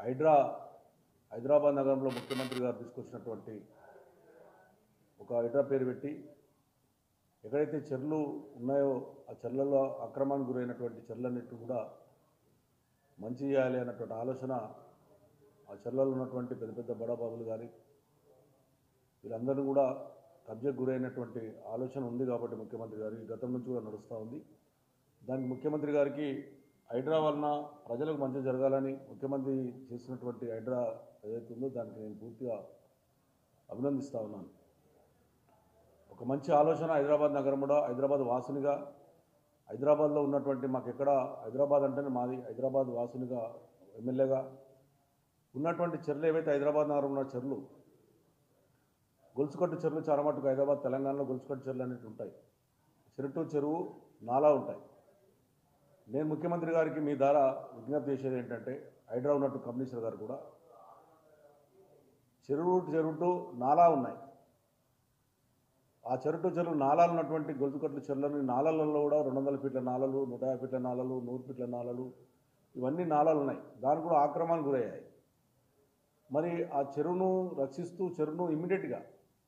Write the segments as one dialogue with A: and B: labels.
A: హైదరాబాద్ నగరంలో ముఖ్యమంత్రి గారు తీసుకొచ్చినటువంటి ఒక హైడ్రా పేరు పెట్టి ఎక్కడైతే చెర్లు ఉన్నాయో ఆ చెర్లలో అక్రమానికి గురైనటువంటి చెర్లన్నిటి కూడా మంచి చేయాలి అన్నటువంటి ఆలోచన ఆ చెర్లలో ఉన్నటువంటి పెద్ద పెద్ద బడాబాబులు కానీ వీళ్ళందరూ కూడా కబ్జకు గురైనటువంటి ఆలోచన ఉంది కాబట్టి ముఖ్యమంత్రి గారికి గతం నుంచి కూడా నడుస్తూ ఉంది. దానికి ముఖ్యమంత్రి గారికి హైడ్రా వలన ప్రజలకు మంచి జరగాలని ముఖ్యమంత్రి చేసినటువంటి హైడ్రా ఏదైతే ఉందో దానికి నేను పూర్తిగా అభినందిస్తూ ఉన్నాను. ఒక మంచి ఆలోచన హైదరాబాద్ నగరం కూడా హైదరాబాద్ వాసునిగా హైదరాబాద్లో ఉన్నటువంటి మాకు ఎక్కడ హైదరాబాద్ అంటేనే మాది హైదరాబాద్ వాసునిగా ఎమ్మెల్యేగా ఉన్నటువంటి చెర్లు ఏవైతే హైదరాబాద్ నగరం ఉన్న చెర్లు గొలుసుకట్టు చెరువులు చాలా మటుకు హైదరాబాద్ తెలంగాణలో గొలుసుకట్టు చెరువులు అనేవి ఉంటాయి. చెరువు నాలా ఉంటాయి. నేను ముఖ్యమంత్రి గారికి మీ ద్వారా విజ్ఞప్తి చేసేది ఏంటంటే హైడ్రా ఉన్నట్టు కమిషనర్ గారు కూడా చెరువు నాలా ఉన్నాయి. ఆ చెరువు నాలాలు ఉన్నటువంటి గొలుసుకట్టు చెరువులని నాలలలో కూడా 200 ఫీట్ల నాలలు 150 ఫీట్ల నాలలు 100 ఫీట్ల నాలలు ఇవన్నీ నాలాలు ఉన్నాయి. దానికి కూడా ఆక్రమణకు గురయ్యాయి. మరి ఆ చెరువును రక్షిస్తూ చెరువును ఇమ్మీడియట్గా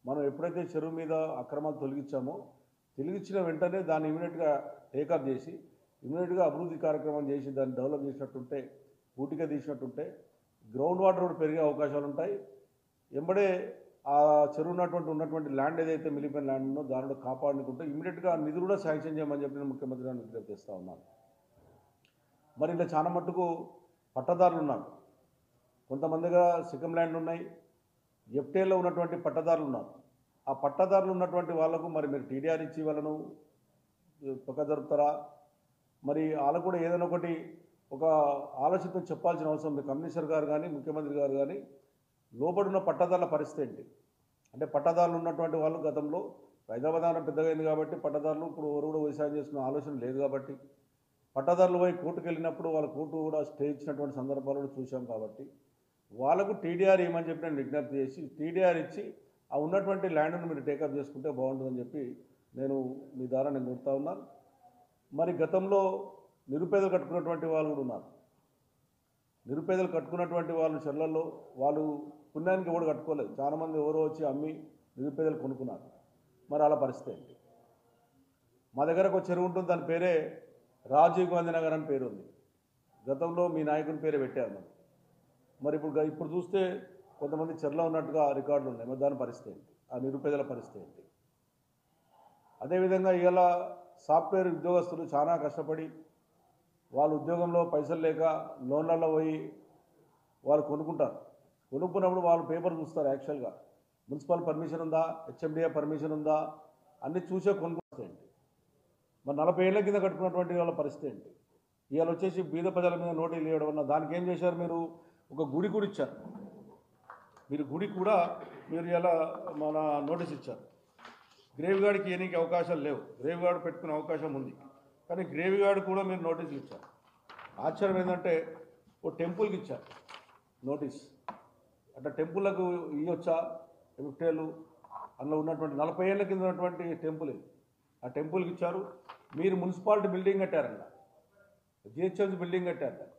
A: మనం ఎప్పుడైతే చెరువు మీద అక్రమాలు తొలగించిన వెంటనే దాన్ని ఇమ్మీడియట్గా టేకప్ చేసి ఇమ్మీడియట్గా అభివృద్ధి కార్యక్రమం చేసి దాన్ని డెవలప్ చేసినట్టుంటే పూర్తిగా తీసినట్టుంటే గ్రౌండ్ వాటర్ కూడా పెరిగే అవకాశాలు ఉంటాయి. ఎంబడే ఆ చెరువు ఉన్నటువంటి ల్యాండ్ ఏదైతే మిలిపోయిన ల్యాండ్ ఉందో దానిలో కాపాడుకుంటే ఇమ్మీడియట్గా నిధులు కూడా శాంక్షన్ చేయమని చెప్పి నేను ముఖ్యమంత్రి గారిని విజ్ఞప్తి చేస్తూ ఉన్నాను. మరి ఇలా చాలా మట్టుకు పట్టదారులు ఉన్నారు. కొంతమందిగా సిక్కం ల్యాండ్ ఉన్నాయి. ఎఫ్టీఏలో ఉన్నటువంటి పట్టదారులు ఉన్నారు. ఆ పట్టదారులు ఉన్నటువంటి వాళ్లకు మరి మీరు టీడీఆర్ ఇచ్చి వాళ్ళను పక్క జరుపుతారా? మరి వాళ్ళకు కూడా ఏదైనా ఒకటి ఒక ఆలోచనతో చెప్పాల్సిన అవసరం ఉంది. కమిషనర్ గారు కానీ ముఖ్యమంత్రి గారు కానీ లోబడున్న పట్టదారుల పరిస్థితి ఏంటి అంటే పట్టదారులు ఉన్నటువంటి వాళ్ళు గతంలో హైదరాబాద్ నగరం పెద్దగా అయింది కాబట్టి పట్టదారులు ఇప్పుడు ఎవరు కూడా వ్యవసాయం చేసుకునే ఆలోచన లేదు కాబట్టి పట్టదారులు పోయి కోర్టుకు వెళ్ళినప్పుడు వాళ్ళ కోర్టు కూడా స్టే ఇచ్చినటువంటి సందర్భాలను చూసాం కాబట్టి వాళ్ళకు టీడీఆర్ ఇవ్వమని చెప్పి నేను విజ్ఞప్తి చేసి టీడీఆర్ ఇచ్చి ఆ ఉన్నటువంటి ల్యాండ్ను మీరు టేకప్ చేసుకుంటే బాగుంటుందని చెప్పి నేను మీ ద్వారా నేను కోరుతా ఉన్నాను. మరి గతంలో నిరుపేదలు కట్టుకున్నటువంటి వాళ్ళు కూడా ఉన్నారు. నిరుపేదలు కట్టుకున్నటువంటి వాళ్ళు చెర్లలో వాళ్ళు పుణ్యానికి ఎవరు కట్టుకోలేదు. చాలామంది ఎవరో వచ్చి అమ్మి నిరుపేదలు కొనుక్కున్నారు. మరి అలా పరిస్థితి ఏంటి? మా దగ్గర ఒక చెరువు ఉంటుంది. దాని పేరే రాజీవ్ గాంధీ నగర్ అని పేరు ఉంది. గతంలో మీ నాయకుని పేరే పెట్టారు. మరి ఇప్పుడు చూస్తే కొంతమంది చెర్లో ఉన్నట్టుగా రికార్డులు ఉన్నాయి. మరి దాని పరిస్థితి ఏంటి? ఆ నిరుపేదల పరిస్థితి ఏంటి? అదేవిధంగా ఇవాళ సాఫ్ట్వేర్ ఉద్యోగస్తులు చాలా కష్టపడి వాళ్ళ ఉద్యోగంలో పైసలు లేక లోన్లలో పోయి వాళ్ళు కొనుక్కుంటారు. కొనుక్కున్నప్పుడు వాళ్ళు పేపర్ చూస్తారు. యాక్చువల్గా మున్సిపల్ పర్మిషన్ ఉందా, హెచ్ఎండిఏ పర్మిషన్ ఉందా అన్నీ చూసే కొనుక్కుంటాయండి. మరి 40 ఏళ్ల కింద కట్టుకున్నటువంటి వాళ్ళ పరిస్థితి ఏంటి? ఇవాళ వచ్చేసి బీద ప్రజల మీద నోటీసులు ఇవ్వడం వల్ల దానికి ఏం చేశారు? మీరు ఒక గుడి కూడా ఇచ్చారు. మీరు గుడి కూడా మీరు ఇలా మన నోటీస్ ఇచ్చారు. గ్రేవ్ గార్డ్కి ఇవ్వడానికి అవకాశాలు లేవు. గ్రేవ్ గార్డ్ పెట్టుకునే అవకాశం ఉంది కానీ గ్రేవ్ గార్డ్ కూడా మీరు నోటీసులు ఇచ్చారు. ఆశ్చర్యం ఏంటంటే ఓ టెంపుల్కి ఇచ్చారు నోటీస్. అట్లా టెంపుల్లకు ఇవ్వచ్చా? ఎఫ్టీఏలు అందులో ఉన్నటువంటి 40 ఏళ్ల కింద ఉన్నటువంటి టెంపుల్ ఇది. ఆ టెంపుల్కి ఇచ్చారు. మీరు మున్సిపాలిటీ బిల్డింగ్ కట్టారన్న, జిహెచ్ఎంసీ బిల్డింగ్ కట్టారు.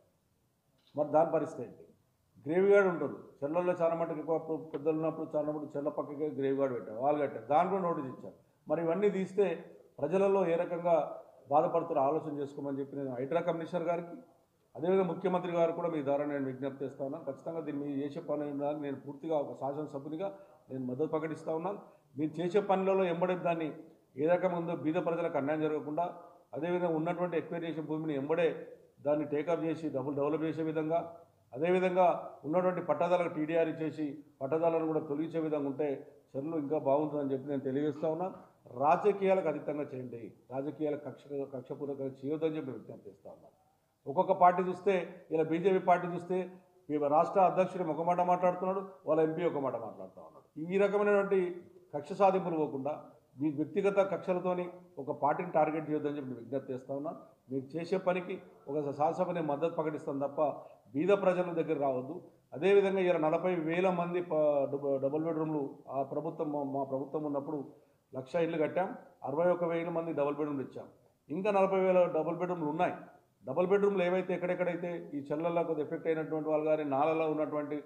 A: మరి దాని పరిస్థితి ఏంటి? గ్రేవ్ గార్డ్ ఉంటుంది. చెర్లలో చాలా మటుకు ఎక్కువ పెద్దలు ఉన్నప్పుడు చాలా మటుకు చెర్ల పక్కకే గ్రేవ్ గార్డ్ పెట్టారు. వాళ్ళు కట్టారు. దాని కూడా నోటీస్ ఇచ్చారు. మరి ఇవన్నీ తీస్తే ప్రజలలో ఏ రకంగా బాధపడుతారో ఆలోచన చేసుకోమని చెప్పి నేను హైడ్రా కమిషనర్ గారికి అదేవిధంగా ముఖ్యమంత్రి గారు కూడా మీ ద్వారా నేను విజ్ఞప్తి చేస్తా ఉన్నాను. ఖచ్చితంగా దీన్ని మీరు చేసే పని నేను పూర్తిగా ఒక శాసనసభ్యునిగా నేను మద్దతు ప్రకటిస్తూ ఉన్నాను. మీరు చేసే పనులలో ఎంబడే దాన్ని ఏ రకంగా ఉందో బీద ప్రజలకు అన్యాయం జరగకుండా అదేవిధంగా ఉన్నటువంటి ఎక్వైర్ చేసిన భూమిని ఎంబడే దాన్ని టేకప్ చేసి డెవలప్ చేసే విధంగా అదేవిధంగా ఉన్నటువంటి పట్టదారులకు టీడీఆర్ ఇచ్చేసి పట్టదారులను కూడా తొలగించే విధంగా ఉంటే చెర్లు ఇంకా బాగుంటుందని చెప్పి నేను తెలియజేస్తూ ఉన్నాను. రాజకీయాలకు అతీతంగా చేయండి. రాజకీయాలకు కక్షపూర్వకంగా చేయొద్దని చెప్పి విజ్ఞప్తి చేస్తూ ఉన్నాను. ఒక్కొక్క పార్టీ చూస్తే ఇలా బీజేపీ పార్టీ చూస్తే రాష్ట్ర అధ్యక్షుడు ఒక మాట మాట్లాడుతున్నాడు, వాళ్ళ ఎంపీ ఒక మాట మాట్లాడుతూ ఉన్నాడు. ఈ రకమైనటువంటి కక్ష సాధింపులు పోకుండా మీ వ్యక్తిగత కక్షలతోని ఒక పార్టీని టార్గెట్ చేయొద్దని చెప్పి విజ్ఞప్తి చేస్తూ ఉన్నాను. మీరు చేసే పనికి ఒక శాసనసభని మద్దతు ప్రకటిస్తాను తప్ప బీద ప్రజల దగ్గర రావద్దు. అదేవిధంగా ఇలా 40,000 మంది డబుల్ బెడ్రూమ్లు మా ప్రభుత్వం ఉన్నప్పుడు 1,00,000 ఇళ్ళు కట్టాం. 61,000 మంది డబుల్ బెడ్రూమ్లు ఇచ్చాం. ఇంకా 40,000 డబుల్ బెడ్రూమ్లు ఉన్నాయి. డబుల్ బెడ్రూమ్లు ఏవైతే ఎక్కడెక్కడైతే ఈ చెర్లలో కొద్దిగా ఎఫెక్ట్ అయినటువంటి వాళ్ళు కానీ నాలలో ఉన్నటువంటి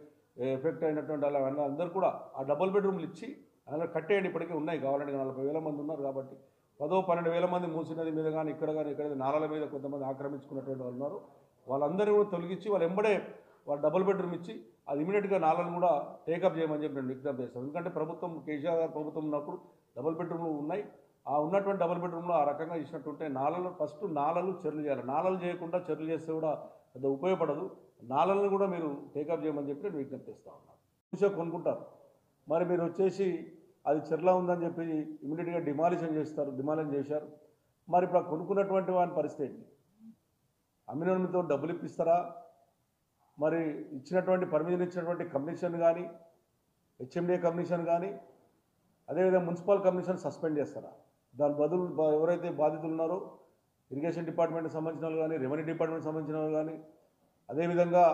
A: ఎఫెక్ట్ అయినటువంటి వాళ్ళు అందరూ కూడా ఆ డబుల్ బెడ్రూమ్లు ఇచ్చి అలా కట్టేయండి. ఇప్పటికీ ఉన్నాయి, కావాలంటే 40,000 మంది ఉన్నారు కాబట్టి 10-12,000 మంది మూసినది మీద కానీ ఇక్కడ నాలల మీద కొంతమంది ఆక్రమించుకున్నటువంటి వాళ్ళు ఉన్నారు. వాళ్ళందరూ కూడా తొలగించి వాళ్ళు ఎంబడే వాళ్ళు డబుల్ బెడ్రూమ్ ఇచ్చి అది ఇమీడియట్గా నాలను కూడా టేకప్ చేయమని చెప్పి నేను విజ్ఞప్తి చేస్తాను. ఎందుకంటే ప్రభుత్వం కేసీఆర్ గారు ప్రభుత్వం ఉన్నప్పుడు డబుల్ బెడ్రూమ్లు ఉన్నాయి. ఆ ఉన్నటువంటి డబుల్ బెడ్రూమ్లో ఆ రకంగా ఇచ్చినట్టుంటే నాలలు ఫస్ట్ నాలలు చెర్లు చేయాలి. నాలలు చేయకుండా చెర్లు చేస్తే కూడా అది ఉపయోగపడదు. నాలలను కూడా మీరు టేకప్ చేయమని చెప్పి నేను విజ్ఞప్తి చేస్తా ఉన్నాను. చూసే కొనుక్కుంటారు, మరి మీరు వచ్చేసి అది చెర్లా ఉందని చెప్పి ఇమీడియట్గా డిమాలిషన్ చేశారు. మరి ఇప్పుడు కొనుక్కున్నటువంటి వాని పరిస్థితి ఏంటి? అమ్మినతో డబ్బులు ఇప్పిస్తారా? మరి ఇచ్చినటువంటి పర్మిషన్ ఇచ్చినటువంటి కమిషన్ కానీ హెచ్ఎండిఏ కమిషన్ కానీ అదేవిధంగా మున్సిపల్ కమిషన్ సస్పెండ్ చేస్తారా? దాని బదులు ఎవరైతే బాధితులు ఉన్నారో ఇరిగేషన్ డిపార్ట్మెంట్కి సంబంధించిన వాళ్ళు కానీ రెవెన్యూ డిపార్ట్మెంట్కి సంబంధించిన వాళ్ళు కానీ అదేవిధంగా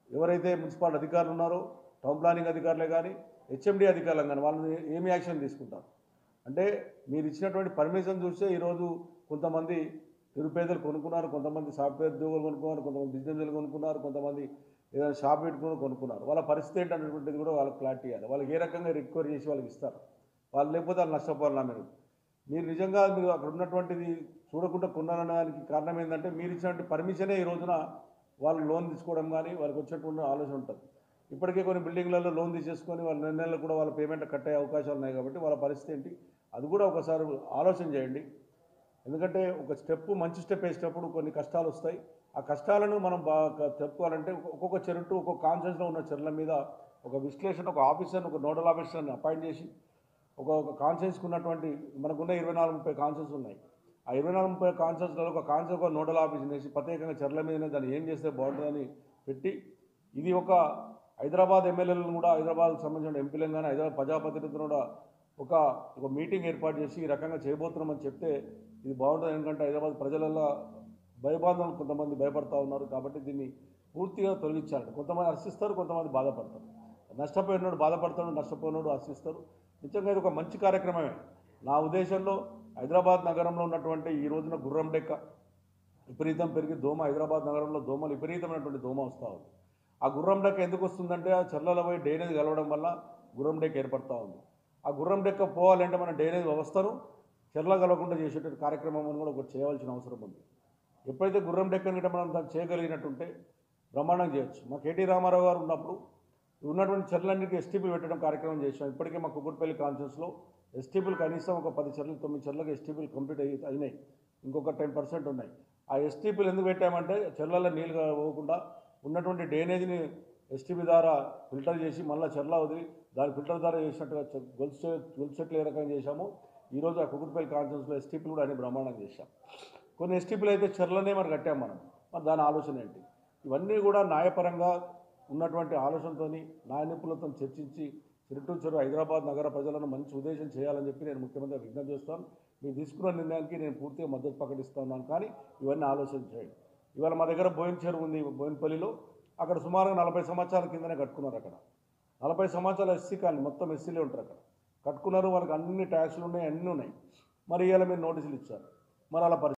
A: ఎవరైతే మున్సిపల్ అధికారులు ఉన్నారో టౌన్ ప్లానింగ్ అధికారులే కానీ హెచ్ఎండి అధికారులు కానీ వాళ్ళని ఏమి యాక్షన్ తీసుకుంటారు? అంటే మీరు ఇచ్చినటువంటి పర్మిషన్ చూస్తే ఈరోజు కొంతమంది నిరుపేదలు కొనుక్కున్నారు, కొంతమంది సాఫ్ట్వేర్ ఉద్యోగులు కొనుక్కున్నారు, కొంతమంది బిజినెస్లు కొనుక్కున్నారు, కొంతమంది ఏదైనా షాప్ పెట్టుకుని కొనుక్కున్నారు. వాళ్ళ పరిస్థితి ఏంటనేటువంటిది కూడా వాళ్ళకి క్లారిటీ ఇవ్వాలి. వాళ్ళకి ఏ రకంగా రిక్వైర్ చేసి వాళ్ళకి ఇస్తారు? వాళ్ళు లేకపోతే వాళ్ళు నష్టపోవాలన్నా మీరు నిజంగా మీరు అక్కడ ఉన్నటువంటిది చూడకుండా కొన్నారనడానికి కారణం ఏంటంటే మీరు ఇచ్చినటువంటి పర్మిషనే ఈ రోజున వాళ్ళు లోన్ తీసుకోవడం కానీ వాళ్ళకి వచ్చేటువంటి ఆలోచన ఉంటుంది. ఇప్పటికే కొన్ని బిల్డింగ్లలో లోన్ తీసేసుకొని వాళ్ళ నెలలు కూడా వాళ్ళ పేమెంట్ కట్టే అవకాశాలు ఉన్నాయి కాబట్టి వాళ్ళ పరిస్థితి ఏంటి అది కూడా ఒకసారి ఆలోచన చేయండి. ఎందుకంటే ఒక మంచి స్టెప్ వేసేటప్పుడు కొన్ని కష్టాలు వస్తాయి. ఆ కష్టాలను మనం బాగా చెప్పుకోవాలంటే ఒక్కొక్క చెరుటు ఒక్కొక్క కాన్షియస్లో ఉన్న చెరువుల మీద ఒక విశ్లేషణ, ఒక ఆఫీసర్ని, ఒక నోడల్ ఆఫీసర్ని అపాయింట్ చేసి ఒక కాన్షియస్కి ఉన్నటువంటి మనకున్న 24-30 కాన్షియస్ ఉన్నాయి. ఆ 24-30 కాన్షియస్లలో ఒక నోడల్ ఆఫీస్ని వేసి ప్రత్యేకంగా చెర్ల మీదనే దాన్ని ఏం చేస్తే బాగుంటుందని పెట్టి ఇది ఒక హైదరాబాద్ ఎమ్మెల్యేలను కూడా హైదరాబాద్కు సంబంధించిన ఎంపీలను కానీ హైదరాబాద్ ప్రజాప్రతినిధులను కూడా ఒక మీటింగ్ ఏర్పాటు చేసి ఈ రకంగా చేయబోతున్నామని చెప్తే ఇది బాగుంటుంది. ఎందుకంటే హైదరాబాద్ ప్రజలలో భయబాధలు కొంతమంది భయపడతా ఉన్నారు కాబట్టి దీన్ని పూర్తిగా తొలగించాలి. కొంతమంది హర్షిస్తారు, కొంతమంది బాధపడతారు. నష్టపోయినోడు బాధపడతాడు, నష్టపోయినోడు హర్షిస్తారు. నిజంగా ఇది ఒక మంచి కార్యక్రమమే. నా ఉద్దేశంలో హైదరాబాద్ నగరంలో ఉన్నటువంటి ఈ రోజున గుర్రం డెక్క విపరీతం పెరిగి హైదరాబాద్ నగరంలో దోమలు విపరీతమైనటువంటి దోమ వస్తూ ఉంది. ఆ గుర్రం డెక్క ఎందుకు వస్తుందంటే ఆ చెర్లలో పోయి డ్రైనేజ్ కలవడం వల్ల గుర్రం డెక్క ఏర్పడుతూ ఉంది. ఆ గుర్రం డెక్క పోవాలంటే మన డ్రైనేజ్ వ్యవస్థను చెర్ల కలవకుండా చేసేటువంటి కార్యక్రమం కూడా ఒకటి చేయవలసిన అవసరం ఉంది. ఎప్పుడైతే గుర్రం డెక్కని గిట్ట మనం దాన్ని చేయగలిగినట్టుంటే బ్రహ్మాండం చేయొచ్చు. మా కేటీ రామారావు గారు ఉన్నప్పుడు ఉన్నటువంటి చెర్లన్నిటికీ ఎస్టీపీలు పెట్టడం కార్యక్రమం చేసాం. ఇప్పటికే మా కుకుట్పల్లి కాన్ఫరెన్స్లో ఎస్టీపీలు కనీసం ఒక 10 చెర్లు 9 చెర్లకు ఎస్టీపీలు కంప్లీట్ అయినాయి. ఇంకొక 10% ఉన్నాయి. ఆ ఎస్టీపీలు ఎందుకు పెట్టామంటే చెర్లలో నీళ్ళు పోకుండా ఉన్నటువంటి డ్రైనేజీని ఎస్టీపీ ద్వారా ఫిల్టర్ చేసి మళ్ళీ చెర్ల వదిలి దాని ఫిల్టర్ ద్వారా చేసినట్టుగా గొలుసు చెట్లు ఏ రకంగా చేశామో ఈరోజు ఆ కుకుట్పల్లి కాన్ఫరెన్స్లో ఎస్టీపీలు కూడా అన్ని బ్రహ్మాండంగా చేశాం. కొన్ని ఎస్టీపీలు అయితే చెర్లనే మరి కట్టాం మనం. మరి దాని ఆలోచన ఏంటి? ఇవన్నీ కూడా న్యాయపరంగా ఉన్నటువంటి ఆలోచనతో న్యాయ నిపుణులతో చర్చించి చెరువు హైదరాబాద్ నగర ప్రజలను మంచి ఉద్దేశం చేయాలని చెప్పి నేను ముఖ్యమంత్రి విజ్ఞప్తి చేస్తాను. మీరు తీసుకున్న నిర్ణయానికి నేను పూర్తిగా మద్దతు ప్రకటిస్తున్నాను. కానీ ఇవన్నీ ఆలోచన చేయండి. ఇవాళ మా దగ్గర బోయిన చెరువు ఉంది బోయినపల్లిలో. అక్కడ సుమారుగా 40 సంవత్సరాల కిందనే కట్టుకున్నారు. అక్కడ 40 సంవత్సరాల ఎస్సీ కాలనీ మొత్తం ఎస్సీలే ఉంటారు. అక్కడ కట్టుకున్నారు, వాళ్ళకి అన్ని ట్యాక్స్లు ఉన్నాయి, అన్నీ ఉన్నాయి. మరి ఇవాళ మీరు నోటీసులు ఇచ్చారు. మరి అలా